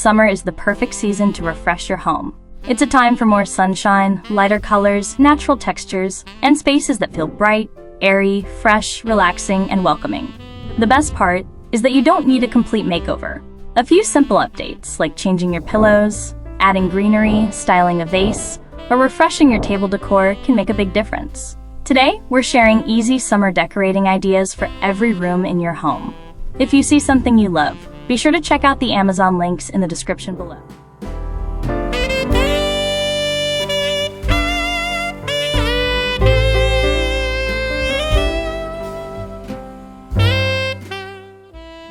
summer is the perfect season to refresh your home. It's a time for more sunshine, lighter colors, natural textures, and spaces that feel bright, airy, fresh, relaxing, and welcoming. The best part is that you don't need a complete makeover. A few simple updates, like changing your pillows, adding greenery, styling a vase, or refreshing your table decor can make a big difference. Today, we're sharing easy summer decorating ideas for every room in your home. If you see something you love, be sure to check out the Amazon links in the description below.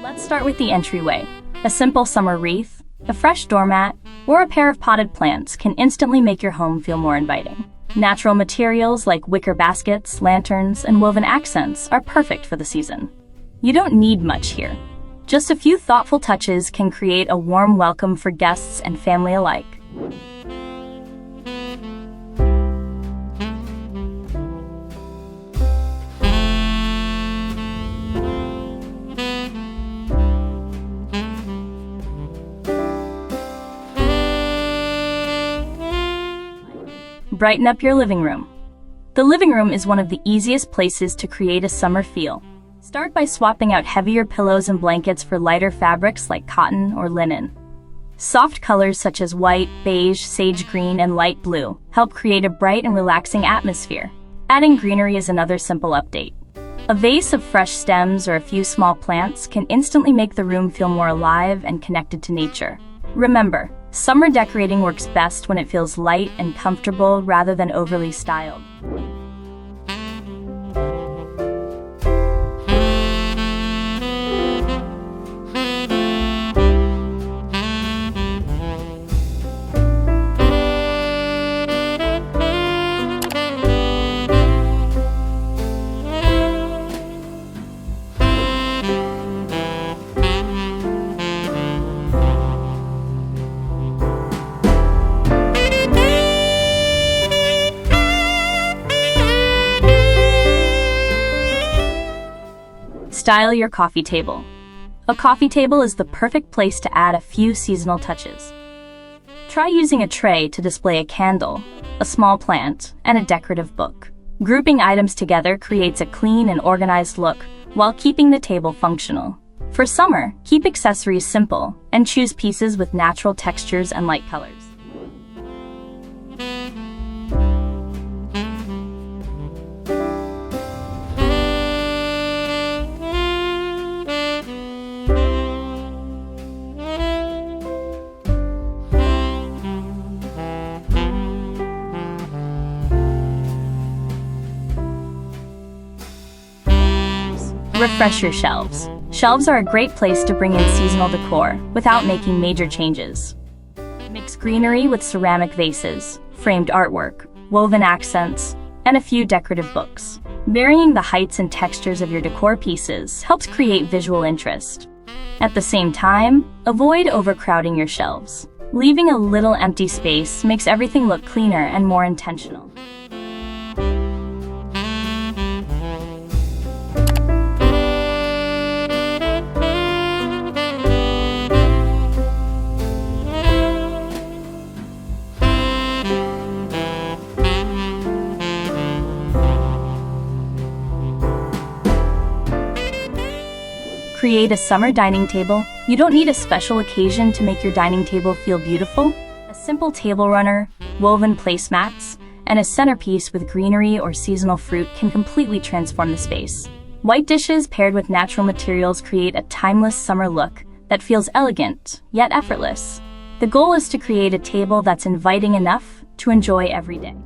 Let's start with the entryway. A simple summer wreath, a fresh doormat, or a pair of potted plants can instantly make your home feel more inviting. Natural materials like wicker baskets, lanterns, and woven accents are perfect for the season. You don't need much here. Just a few thoughtful touches can create a warm welcome for guests and family alike. Brighten up your living room. The living room is one of the easiest places to create a summer feel. Start by swapping out heavier pillows and blankets for lighter fabrics like cotton or linen. Soft colors such as white, beige, sage green, and light blue help create a bright and relaxing atmosphere. Adding greenery is another simple update. A vase of fresh stems or a few small plants can instantly make the room feel more alive and connected to nature. Remember, summer decorating works best when it feels light and comfortable rather than overly styled. Style your coffee table. A coffee table is the perfect place to add a few seasonal touches. Try using a tray to display a candle, a small plant, and a decorative book. Grouping items together creates a clean and organized look while keeping the table functional. For summer, keep accessories simple and choose pieces with natural textures and light colors. Refresh your shelves. Shelves are a great place to bring in seasonal decor without making major changes. Mix greenery with ceramic vases, framed artwork, woven accents, and a few decorative books. Varying the heights and textures of your decor pieces helps create visual interest. At the same time, avoid overcrowding your shelves. Leaving a little empty space makes everything look cleaner and more intentional. Create a summer dining table. You don't need a special occasion to make your dining table feel beautiful. A simple table runner, woven placemats, and a centerpiece with greenery or seasonal fruit can completely transform the space. White dishes paired with natural materials create a timeless summer look that feels elegant, yet effortless. The goal is to create a table that's inviting enough to enjoy every day.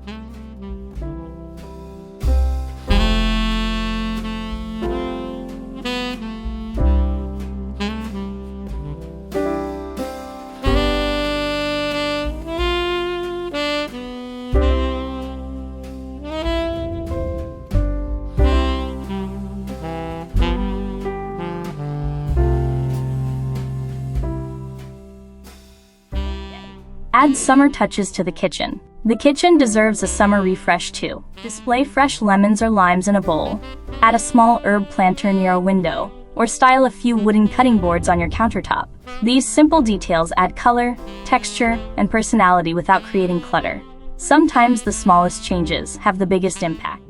Add summer touches to the kitchen. The kitchen deserves a summer refresh too. Display fresh lemons or limes in a bowl. Add a small herb planter near a window. or style a few wooden cutting boards on your countertop. These simple details add color, texture, and personality without creating clutter. Sometimes the smallest changes have the biggest impact.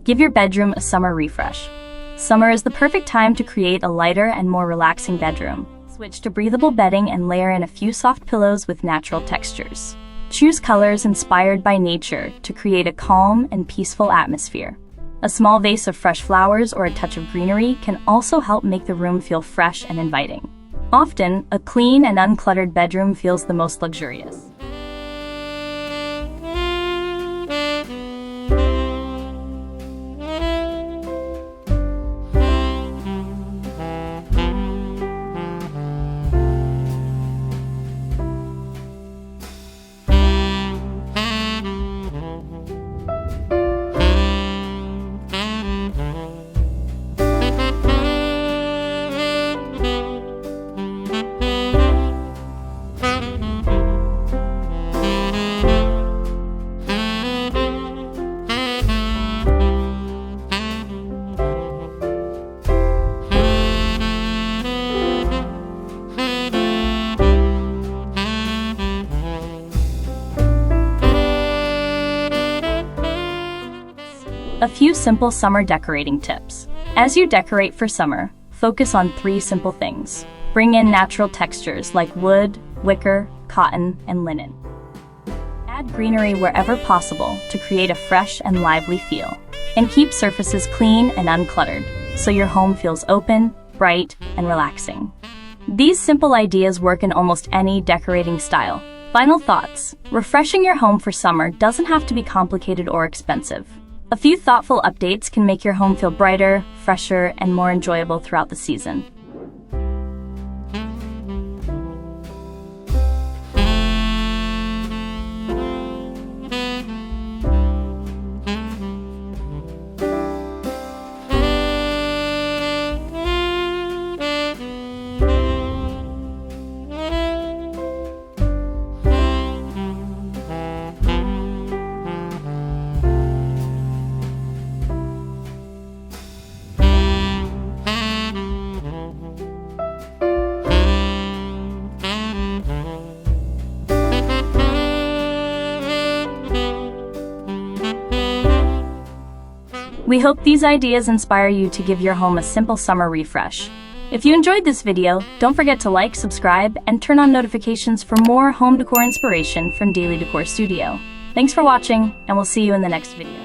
Give your bedroom a summer refresh. Summer is the perfect time to create a lighter and more relaxing bedroom. Switch to breathable bedding and layer in a few soft pillows with natural textures. Choose colors inspired by nature to create a calm and peaceful atmosphere. A small vase of fresh flowers or a touch of greenery can also help make the room feel fresh and inviting. Often, a clean and uncluttered bedroom feels the most luxurious. A few simple summer decorating tips. As you decorate for summer, focus on 3 simple things. Bring in natural textures like wood, wicker, cotton, and linen. Add greenery wherever possible to create a fresh and lively feel. And keep surfaces clean and uncluttered, so your home feels open, bright, and relaxing. These simple ideas work in almost any decorating style. Final thoughts. Refreshing your home for summer doesn't have to be complicated or expensive. A few thoughtful updates can make your home feel brighter, fresher, and more enjoyable throughout the season. We hope these ideas inspire you to give your home a simple summer refresh. If you enjoyed this video, don't forget to like, subscribe, and turn on notifications for more home decor inspiration from Daily Decor Studio. Thanks for watching, and we'll see you in the next video.